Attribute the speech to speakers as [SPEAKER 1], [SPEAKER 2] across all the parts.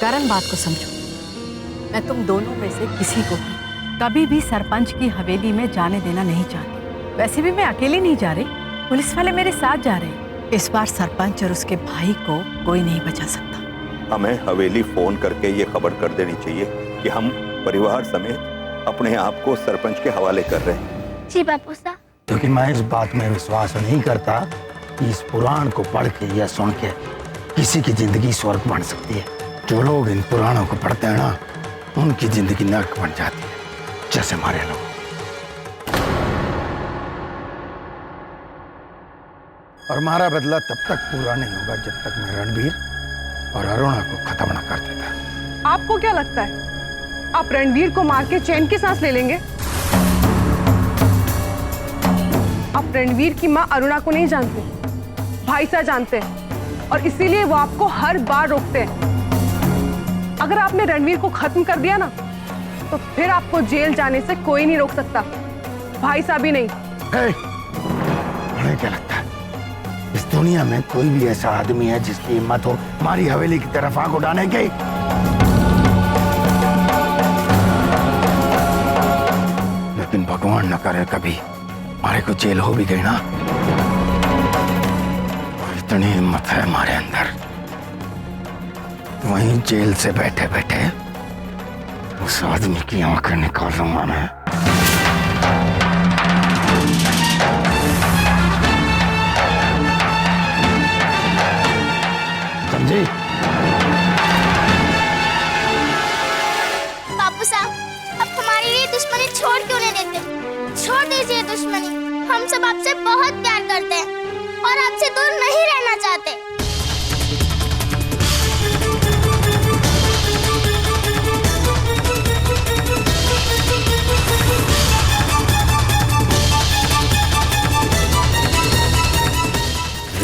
[SPEAKER 1] करण, बात को समझो। मैं तुम दोनों में से किसी को भी कभी भी सरपंच की हवेली में जाने देना नहीं चाहती। वैसे भी मैं अकेली नहीं जा रही, पुलिस वाले मेरे साथ जा रहे हैं। इस बार सरपंच और उसके भाई को कोई नहीं बचा सकता।
[SPEAKER 2] हमें हवेली फोन करके ये खबर कर देनी चाहिए कि हम परिवार समेत अपने आप को सरपंच के हवाले कर रहे हैं।
[SPEAKER 3] जी बापू साहब।
[SPEAKER 4] क्योंकि मैं इस बात में विश्वास नहीं करता कि इस पुराण को पढ़ के या सुन के किसी की जिंदगी स्वर्ग बन सकती है। जो लोग इन पुराणों को पढ़ते हैं ना, उनकी जिंदगी नर्क बन जाती है, जैसे हमारे लोग। और हमारा बदला तब तक पूरा नहीं होगा जब तक मैं रणवीर और अरुणा को खत्म न कर देता।
[SPEAKER 5] आपको क्या लगता है आप रणवीर को मार के चैन की सांस ले लेंगे? आप रणवीर की मां अरुणा को नहीं जानते, भाई साहब जानते हैं, और इसीलिए वो आपको हर बार रोकते हैं। अगर आपने रणवीर को खत्म कर दिया ना, तो फिर आपको जेल जाने से कोई नहीं रोक सकता, भाई साहब भी नहीं।
[SPEAKER 4] तुम्हें क्या लगता है इस दुनिया में कोई भी ऐसा आदमी है जिसकी हिम्मत हो हमारी हवेली की तरफ आंख उठाने की? लेकिन भगवान न करे कभी हमारे को जेल हो भी गई ना, इतनी हिम्मत है हमारे अंदर, वहीं जेल से बैठे बैठे उस आदमी की आंखें निकालूंगा मैं। समझी?
[SPEAKER 3] बापू साहब, अब हमारी ये दुश्मनी छोड़ क्यों नहीं देते? छोड़ दीजिए दुश्मनी। हम सब आपसे बहुत प्यार करते हैं और आपसे दूर नहीं रहना चाहते।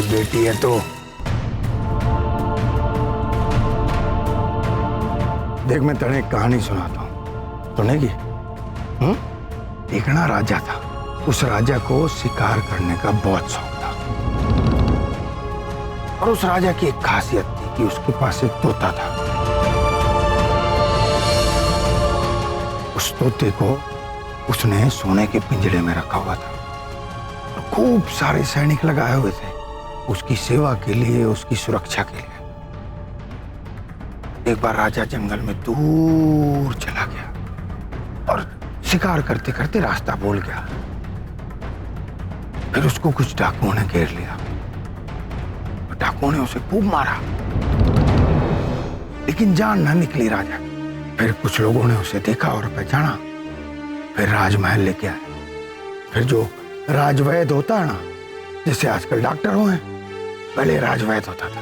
[SPEAKER 4] बेटी है तो देख, मैं तेरे एक कहानी सुनाता हूँ, सुनेगी? एक ना राजा था, उस राजा को शिकार करने का बहुत शौक था। और उस राजा की एक खासियत थी कि उसके पास एक तोता था। उस तोते को उसने सोने के पिंजरे में रखा हुआ था और खूब सारे सैनिक लगाए हुए थे उसकी सेवा के लिए, उसकी सुरक्षा के लिए। एक बार राजा जंगल में दूर चला गया और शिकार करते करते रास्ता भूल गया। फिर उसको कुछ डाकुओं ने घेर लिया। डाकुओं ने उसे खूब मारा, लेकिन जान न निकली राजा। फिर कुछ लोगों ने उसे देखा और पहचाना, फिर राजमहल लेके आए। फिर जो राजवैद्य होता है ना, जैसे आजकल डॉक्टर हुए हैं, पहले राजवैद्य होता था।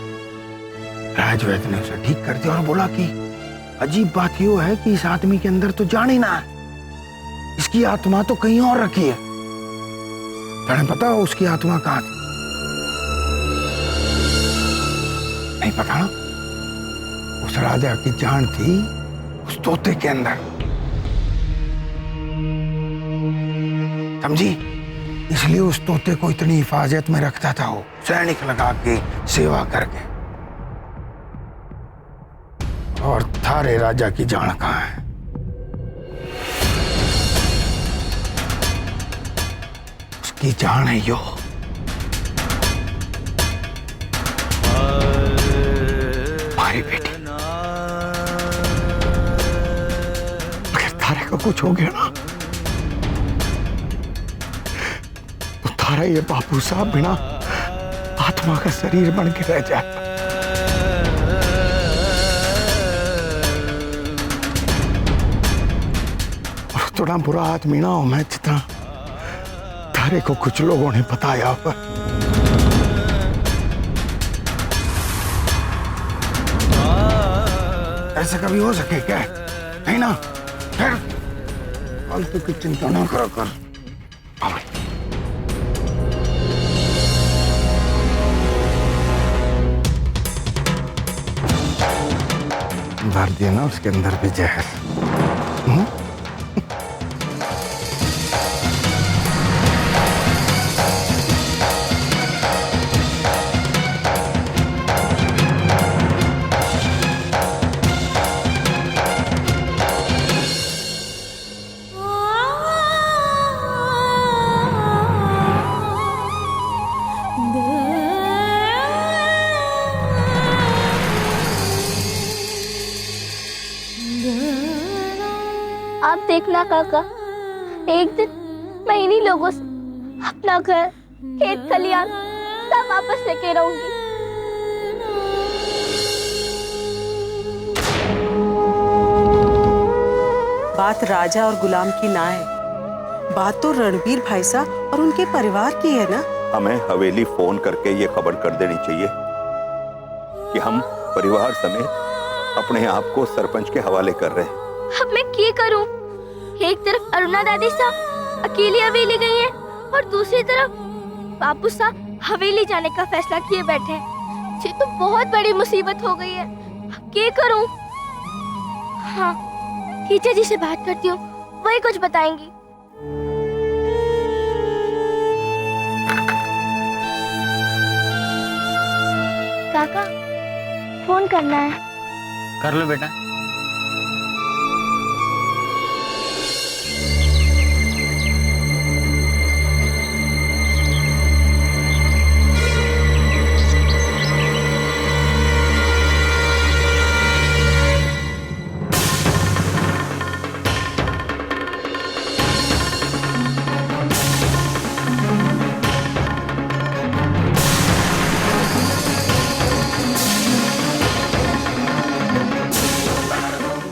[SPEAKER 4] राजवैद्य ने उसे ठीक कर दिया और बोला कि अजीब बात यह है कि इस आदमी के अंदर तो जान ही ना है, इसकी आत्मा तो कहीं और रखी है। तुम्हें पता हो उसकी आत्मा कहां थी? नहीं पता ना? उस राजा की जान थी उस तोते के अंदर, समझी? इसलिए उस तोते को इतनी हिफाजत में रखता था वो, सैनिक लगा के, सेवा करके। और थारे राजा की जान कहां है? उसकी जान है यो, हमारी बेटी। अगर थारे को कुछ हो गया ना, तो थारा ये बापू साहब बिना आत्मा का शरीर बन के रह जाता। थोड़ा बुरा आदमी ना हो मैं, जितना थारे को कुछ लोगों ने बताया। पर ऐसा कभी हो सके क्या? नहीं ना? फिर फालतू की चिंता ना करो कर। भर दिया ना उसके अंदर भी जहर।
[SPEAKER 3] आप देखना काका, एक दिन मैं इन्हीं लोगों से अपना घर, खेत खलियान सब वापस लेके रहूंगी।
[SPEAKER 6] बात राजा और गुलाम की ना है, बात तो रणवीर भाई साहब और उनके परिवार की है ना।
[SPEAKER 2] हमें हवेली फोन करके ये खबर कर देनी चाहिए कि हम परिवार समेत अपने आप को सरपंच के हवाले कर रहे हैं।
[SPEAKER 3] अब मैं क्या करूं? एक तरफ अरुणा दादी साहब अकेली हवेली गई हैं और दूसरी तरफ बापू साहब हवेली जाने का फैसला किए बैठे हैं। ये तो बहुत बड़ी मुसीबत हो गई है। अब क्या करूं? हाँ, टीचर जी से बात करती हूँ, वही कुछ बताएंगी। काका, फोन करना है।
[SPEAKER 7] कर लो बेटा।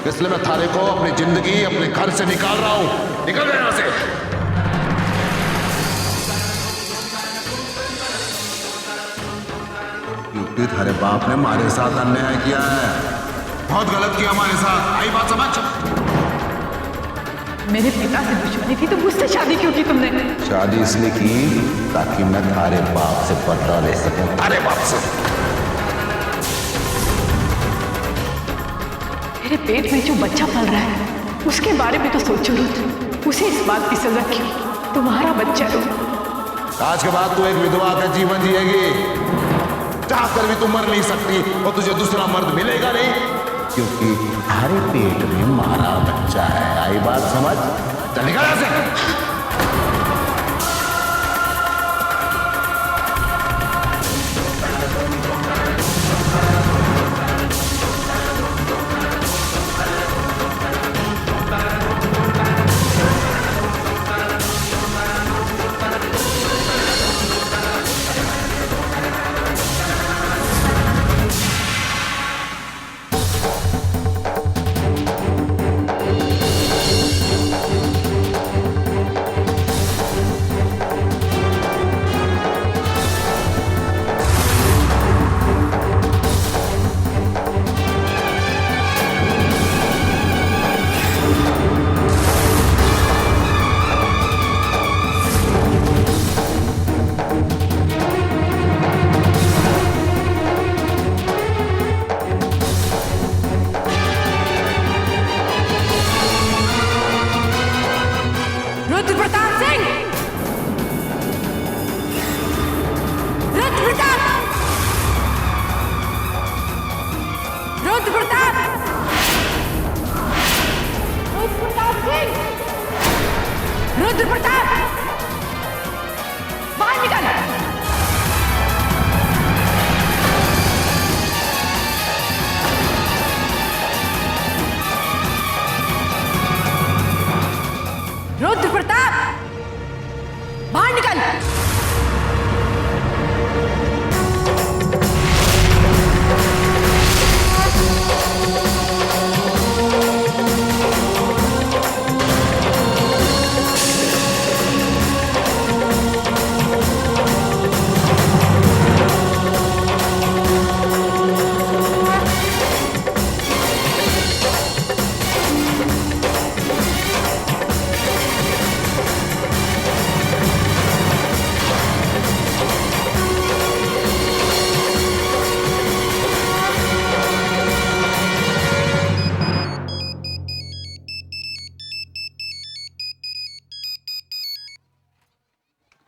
[SPEAKER 8] इसलिए मैं थारे को अपनी जिंदगी अपने घर से निकाल रहा हूं। निकल गए यहां से। क्योंकि थारे बाप ने हमारे साथ अन्याय किया है, बहुत गलत किया हमारे साथ। आई बात समझ?
[SPEAKER 1] मेरे पिता से दुश्मनी थी तो मुझसे शादी क्यों की तुमने?
[SPEAKER 8] शादी इसलिए की ताकि मैं थारे बाप से बदला ले सकूं। थारे बाप से।
[SPEAKER 1] मेरे पेट में जो बच्चा पल रहा है उसके बारे में तो सोचो रुद्र। उसे इस बात की सजा क्यों? तुम्हारा बच्चा है।
[SPEAKER 8] आज के बाद तू एक विधवा का जीवन जिएगी। चाहकर भी तू मर नहीं सकती और तुझे दूसरा मर्द मिलेगा नहीं, क्योंकि हमारे पेट में हमारा बच्चा है। आई बात समझ? चल निकल यहां से।
[SPEAKER 1] रुद्र प्रताप, बाहर निकल। रुद्र प्रताप, बाहर निकल।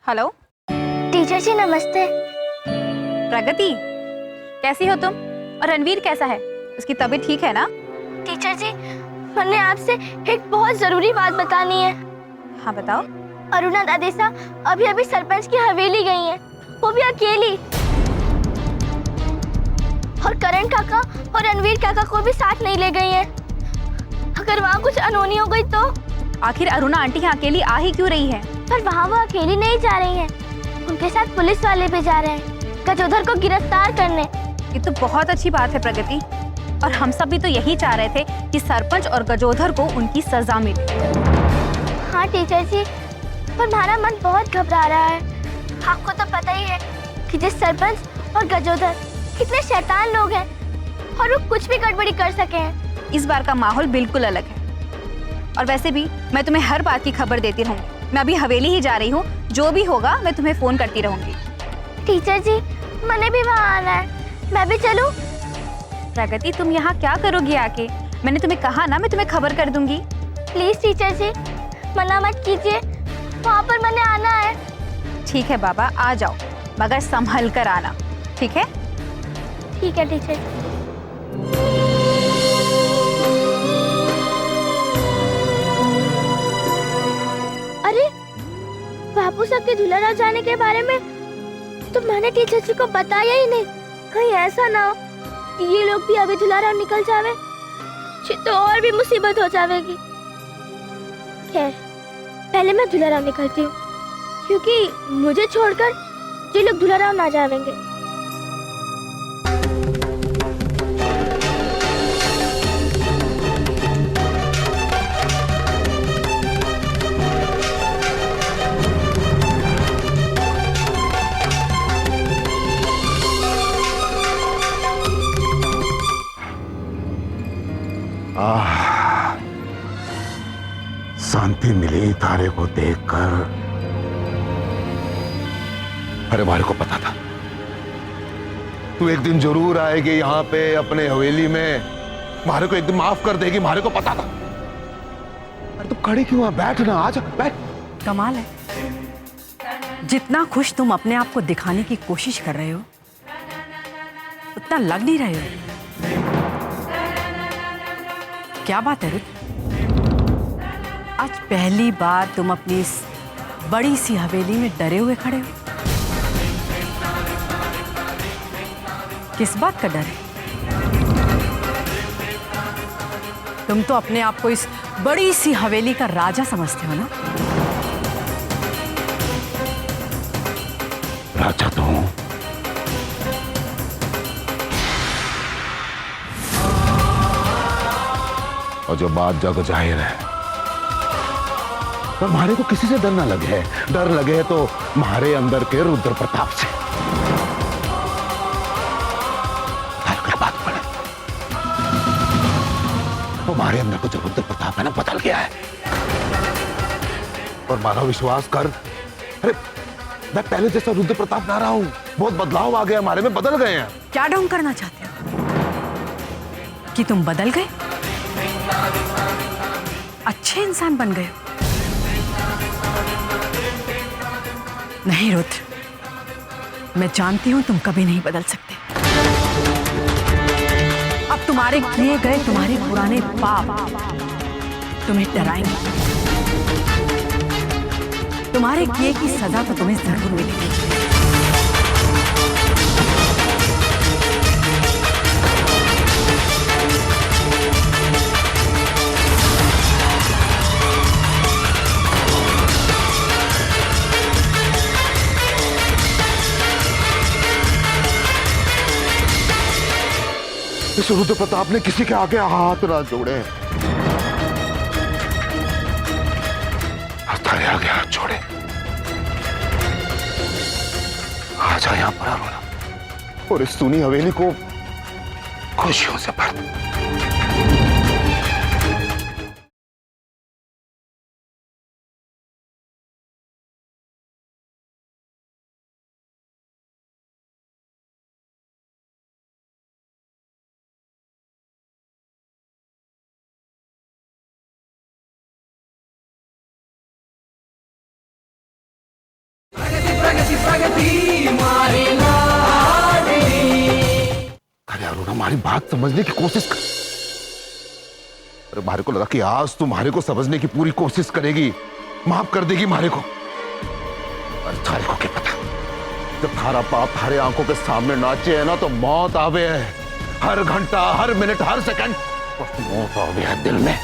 [SPEAKER 9] हेलो
[SPEAKER 3] टीचर जी नमस्ते।
[SPEAKER 9] प्रगति, कैसी हो तुम? और रणवीर कैसा है? उसकी तबीयत ठीक है ना?
[SPEAKER 3] टीचर जी, मैंने आपसे एक बहुत जरूरी बात बतानी है।
[SPEAKER 9] हाँ बताओ।
[SPEAKER 3] अरुणा दादी साहब अभी अभी सरपंच की हवेली गई हैं, वो भी अकेली। और करण काका और रणवीर काका को भी साथ नहीं ले गई हैं। अगर वहाँ कुछ अनहोनी हो गई तो
[SPEAKER 9] आखिर अरुणा आंटी यहाँ अकेली आ ही क्यों रही है?
[SPEAKER 3] पर वहाँ वो अकेली नहीं जा रही हैं। उनके साथ पुलिस वाले भी जा रहे हैं गजोधर को गिरफ्तार करने।
[SPEAKER 9] ये तो बहुत अच्छी बात है प्रगति, और हम सब भी तो यही चाह रहे थे कि सरपंच और गजोधर को उनकी सजा मिले।
[SPEAKER 3] हाँ टीचर जी, पर हमारा मन बहुत घबरा रहा है। आपको तो पता ही है कि जिस सरपंच और गजोधर कितने शैतान लोग हैं और वो कुछ भी गड़बड़ी कर सके हैं।
[SPEAKER 9] इस बार का माहौल बिल्कुल अलग है, और वैसे भी मैं तुम्हें हर बात की खबर देती रहूंगी। मैं अभी हवेली ही जा रही हूँ, जो भी होगा मैं तुम्हें फोन करती रहूंगी।
[SPEAKER 3] टीचर जी, मैंने भी वहाँ आना है, मैं भी चलूं?
[SPEAKER 9] प्रगति, तुम यहाँ क्या करोगी आके? मैंने तुम्हें कहा ना, मैं तुम्हें खबर कर दूंगी।
[SPEAKER 3] प्लीज टीचर जी, मना मत कीजिए, वहाँ पर मैंने आना है।
[SPEAKER 9] ठीक है बाबा, आ जाओ, मगर संभल कर आना, ठीक है?
[SPEAKER 3] ठीक है टीचर। अरे बापू साहब के दुलारा जाने के बारे में तो मैंने टीचर जी को बताया ही नहीं। कहीं ऐसा ना हो कि ये लोग भी अभी दुलारा निकल जावे, तो और भी मुसीबत हो जाएगी। खैर, पहले मैं दुलारा निकलती हूँ, क्योंकि मुझे छोड़कर ये लोग दुलारा ना जावेंगे।
[SPEAKER 8] शांति मिली तारे को देखकर। अरे मारे को पता था तू एक दिन जरूर आएगी यहाँ पे अपने हवेली में, मारे को एक दिन माफ कर देगी, मारे को पता था। अरे तू खड़ी क्यों है? बैठ ना, आजा बैठ।
[SPEAKER 1] कमाल है, जितना खुश तुम अपने आप को दिखाने की कोशिश कर रहे हो उतना लग नहीं रहे हो। क्या बात है रुत? आज पहली बार तुम अपनी इस बड़ी सी हवेली में डरे हुए खड़े हो। किस बात का डर है? तुम तो अपने आप को इस बड़ी सी हवेली का राजा समझते हो ना?
[SPEAKER 8] राजा तो हूं, और जो बात जग जाहिर है, पर मारे को किसी से डर ना लगे। डर लगे तो मारे अंदर के रुद्र प्रताप से। बात पड़े तो मारे अंदर को जो रुद्र प्रताप है ना, बदल गया है। और मारा विश्वास कर, अरे मैं पहले जैसा रुद्र प्रताप ना रहा हूं, बहुत बदलाव आ गया हमारे में, बदल गए हैं।
[SPEAKER 1] क्या ढोंग करना चाहते हो कि तुम बदल गए, अच्छे इंसान बन गए? नहीं रुद्र, मैं जानती हूं तुम कभी नहीं बदल सकते। अब तुम्हारे किए गए तुम्हारे पुराने पाप तुम्हें डराएंगे। तुम्हारे किए की सजा तो तुम्हें जरूर मिलेगी।
[SPEAKER 8] इस रुद्र प्रताप ने किसी के आगे हाथ ना जोड़े, तारे आगे हाथ छोड़े। आ जा यहां पर अरुणा, और इस सुनी हवेली को खुशियों से भर दे। अरे अरुणा, हमारी बात समझने की कोशिश कर। अरे मारे को लगा कि आज तू मारे को समझने की पूरी कोशिश करेगी, माफ कर देगी मारे को। अरे थारे को क्या पता, जब थारा पाप थारे आंखों के सामने नाचे है ना, तो मौत आवे है। हर घंटा, हर मिनट, हर सेकंड बस मौत आवे है दिल में।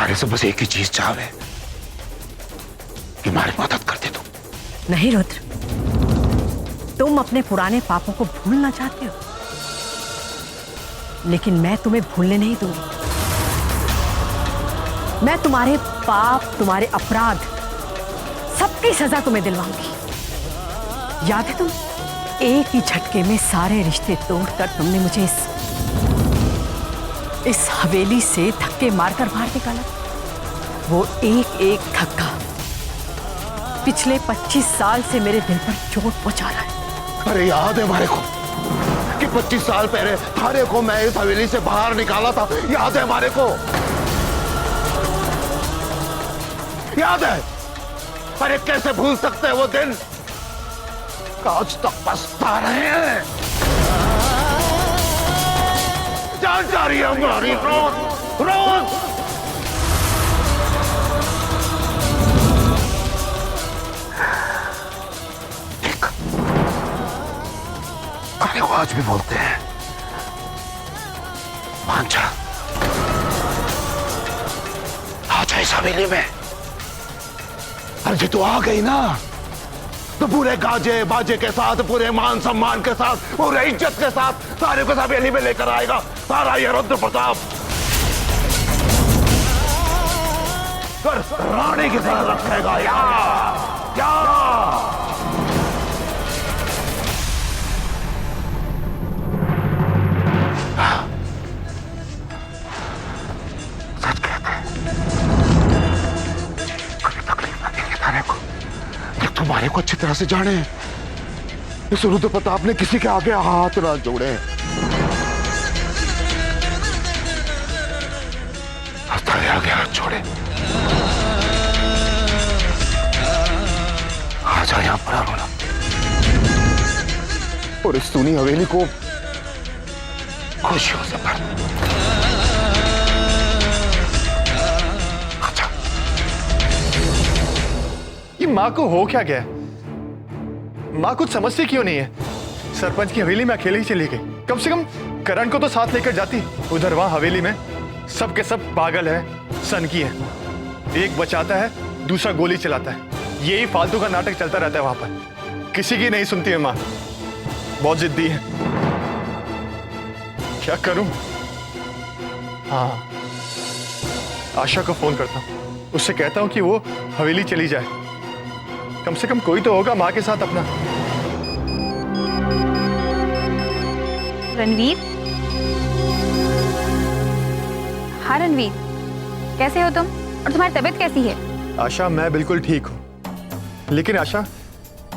[SPEAKER 8] तुम्हारे से बस एक ही चीज चाहे कि हमारी मदद कर दे तुम।
[SPEAKER 1] नहीं रुद्र, तुम अपने पुराने पापों को भूलना चाहते हो, लेकिन मैं तुम्हें भूलने नहीं दूंगी। मैं तुम्हारे पाप, तुम्हारे अपराध, सबकी सजा तुम्हें दिलवाऊंगी। याद है तुम, एक ही झटके में सारे रिश्ते तोड़कर तुमने मुझे इस हवेली से धक्के मारकर बाहर निकाला। वो एक एक धक्का पिछले 25 साल से मेरे दिल पर चोट पहुंचा रहा है।
[SPEAKER 8] अरे याद है हमारे को कि 25 साल पहले थारे को मैं इस हवेली से बाहर निकाला था, याद है हमारे को? याद है? अरे कैसे भूल सकते हैं वो दिन? आज तक पछता रहे हैं। जान जा रही है हमारी रोज रोज। देख, अरे वो आज भी बोलते हैं, मान जा, आ जा इस हवेली में। अरे तू आ गई ना, तो पूरे गाजे बाजे के साथ, पूरे मान सम्मान के साथ, पूरे इज्जत के साथ सारे को हवेली में लेकर आएगा सारा ये रुद्र प्रताप। रानी की तरह रखेगा या सच कहते हैं, कभी तकलीफ न देंगे थाने को। तुम्हारे को अच्छी तरह से जाने, इस रुद्र प्रताप ने किसी के आगे हाथ ना जोड़े। आगे हाथ छोड़े। आ जा यहां पर अरुणा, और इस सूनी हवेली को खुशियों से भर। अच्छा,
[SPEAKER 7] ये माँ को हो क्या गया? माँ कुछ समझती क्यों नहीं है? सरपंच की हवेली में अकेले ही चली गई। कम से कम करण को तो साथ लेकर जाती। उधर वहां हवेली में सब के सब पागल है, सनकी है। एक बचाता है, दूसरा गोली चलाता है। यही फालतू का नाटक चलता रहता है वहां पर। किसी की नहीं सुनती है माँ, बहुत जिद्दी है। क्या करूं? हाँ, आशा को फोन करता हूं, उससे कहता हूं कि वो हवेली चली जाए। कम से कम कोई तो होगा माँ के साथ अपना।
[SPEAKER 9] रणवीर, हाँ रणवीर, कैसे हो तुम? और तुम्हारी तबीयत कैसी है?
[SPEAKER 7] आशा, मैं बिल्कुल ठीक हूँ, लेकिन आशा,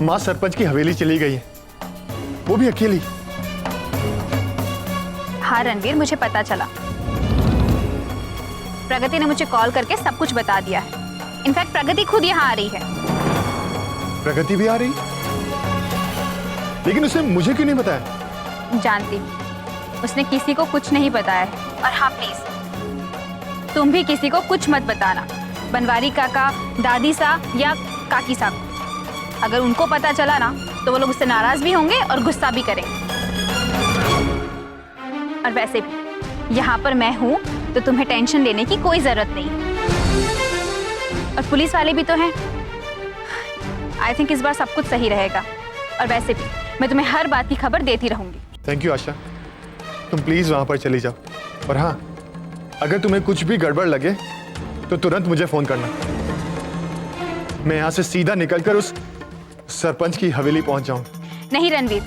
[SPEAKER 7] माँ सरपंच की हवेली चली गई है, वो भी अकेली।
[SPEAKER 9] हाँ रणवीर, मुझे पता चला। प्रगति ने मुझे कॉल करके सब कुछ बता दिया है। इनफैक्ट प्रगति खुद यहाँ आ रही है।
[SPEAKER 7] प्रगति भी आ रही? लेकिन उसने मुझे क्यों नहीं बताया?
[SPEAKER 9] जानती हूँ, उसने किसी को कुछ नहीं बताया है। और हाँ प्लीज, तुम भी किसी को कुछ मत बताना। बनवारी काका, दादी सा या काकी साहब, अगर उनको पता चला ना तो वो लोग उससे नाराज भी होंगे और गुस्सा भी करेंगे। और वैसे भी यहाँ पर मैं हूँ तो तुम्हें टेंशन लेने की कोई जरूरत नहीं। और पुलिस वाले भी तो हैं। आई थिंक इस बार सब कुछ सही रहेगा। और वैसे भी मैं तुम्हें हर बात की खबर देती रहूंगी।
[SPEAKER 7] थैंक यू आशा, तुम प्लीज वहां पर चली जाओ। और हाँ, अगर तुम्हें कुछ भी गड़बड़ लगे तो तुरंत मुझे फोन करना। मैं यहाँ से सीधा निकलकर उस सरपंच की हवेली पहुंच जाऊं।
[SPEAKER 9] नहीं रणवीर,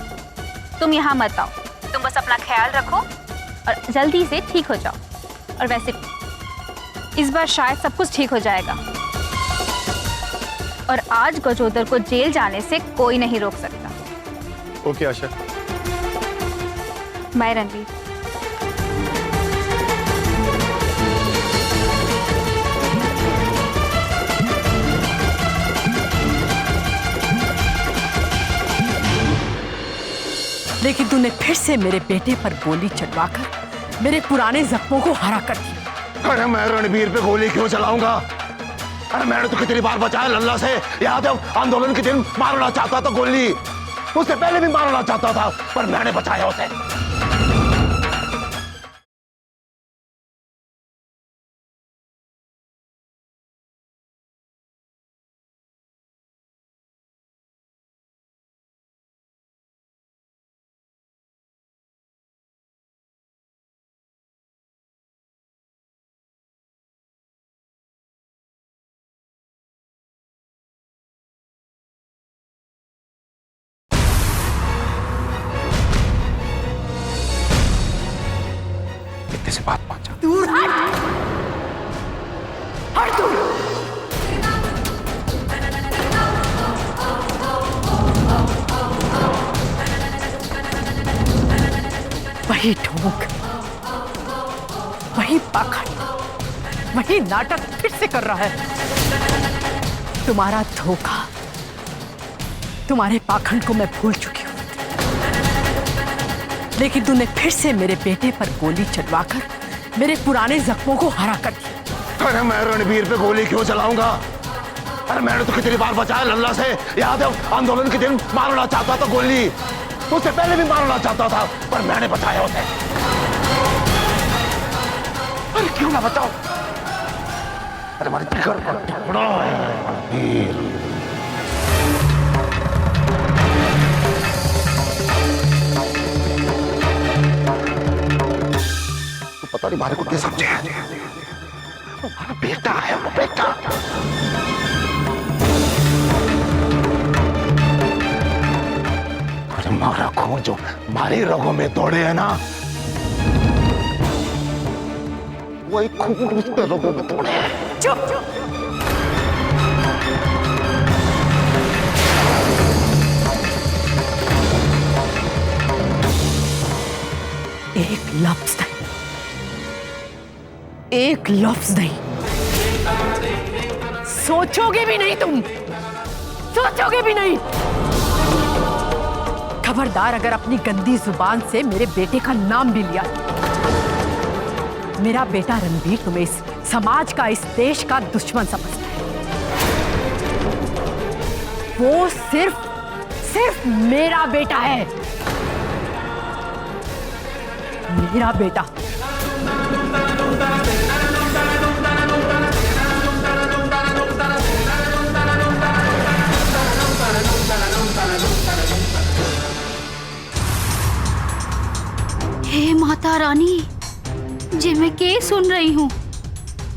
[SPEAKER 9] तुम यहाँ मत आओ। तुम बस अपना ख्याल रखो और जल्दी से ठीक हो जाओ। और वैसे भी इस बार शायद सब कुछ ठीक हो जाएगा। और आज गजोदर को जेल जाने से कोई नहीं रोक सकता।
[SPEAKER 7] ओके आशा।
[SPEAKER 9] बाय रणवीर।
[SPEAKER 1] लेकिन तूने फिर से मेरे बेटे पर गोली चलवाकर मेरे पुराने जख्मों को हरा कर दिया।
[SPEAKER 8] अरे मैं रणवीर पे गोली क्यों चलाऊंगा? अरे मैंने तो कितनी बार बचाया लल्ला से। याद है आंदोलन के दिन मारना चाहता था गोली, उससे पहले भी मारना चाहता था, पर मैंने बचाया उसे।
[SPEAKER 1] वही ढोंग, वही पाखंड, वही नाटक फिर से कर रहा है। तुम्हारा धोखा, तुम्हारे पाखंड को मैं भूल चुकी हूं, लेकिन तूने फिर से मेरे बेटे पर गोली चलवाकर मेरे पुराने जख्मों को हरा कर दिया।
[SPEAKER 8] अरे मैं रणवीर पे गोली क्यों चलाऊंगा? अरे मैंने तो कितनी बार बचाया लल्ला से। याद है आंदोलन के दिन मारना चाहता था गोली, उससे पहले भी मारना चाहता था, पर मैंने बचाया उसे। अरे क्यों ना बचाओ? अरे हमारी जिगर का टुकड़ा है रणवीर। तो पता नहीं मारे को क्या समझे, हमारा बेटा है वो, बेटा। अरे हमारा खून जो हमारी रगों में दौड़े है ना, वही खून उसके रगों में दौड़े है।
[SPEAKER 1] चुप! एक लफ्ज नहीं, एक लफ्ज नहीं, सोचोगे भी नहीं, तुम सोचोगे भी नहीं। खबरदार अगर अपनी गंदी जुबान से मेरे बेटे का नाम भी लिया। मेरा बेटा रणवीर तुम्हें इस समाज का, इस देश का दुश्मन समझता है। वो सिर्फ मेरा बेटा है, मेरा बेटा।
[SPEAKER 3] हे माता रानी, जे मैं के सुन रही हूँ,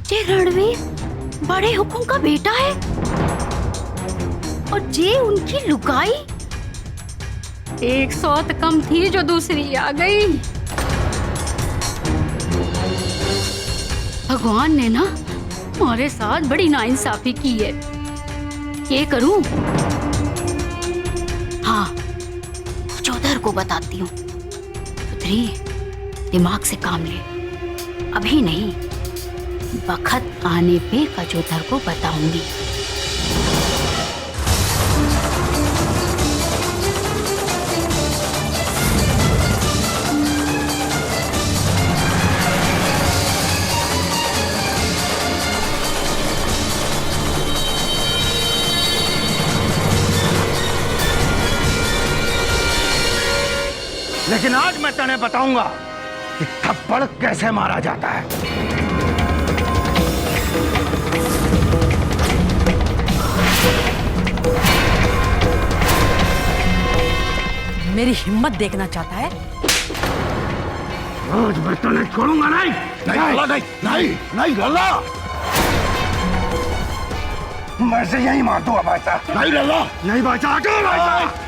[SPEAKER 3] जे रणवीर बड़े हुकुम का बेटा है और जे उनकी लुगाई। एक सौत कम थी जो दूसरी आ गई। भगवान ने ना हमारे साथ बड़ी नाइंसाफी की है। ये करूं? हाँ, चौधर को बताती हूँ। पुत्री, दिमाग से काम ले। अभी नहीं, वक्त आने पे कचौधर को बताऊंगी।
[SPEAKER 8] लेकिन आज मैं तुम्हें बताऊंगा कि थप्पड़ कैसे मारा जाता है।
[SPEAKER 1] मेरी हिम्मत देखना चाहता है?
[SPEAKER 8] आज मैं तुम्हें छोड़ूंगा नहीं। नहीं लल्ला, नहीं नहीं नहीं लल्ला, मैं से यही मार दूंगा भाई साहब। नहीं लल्ला, नहीं भाई साहब, हटो भाई साहब।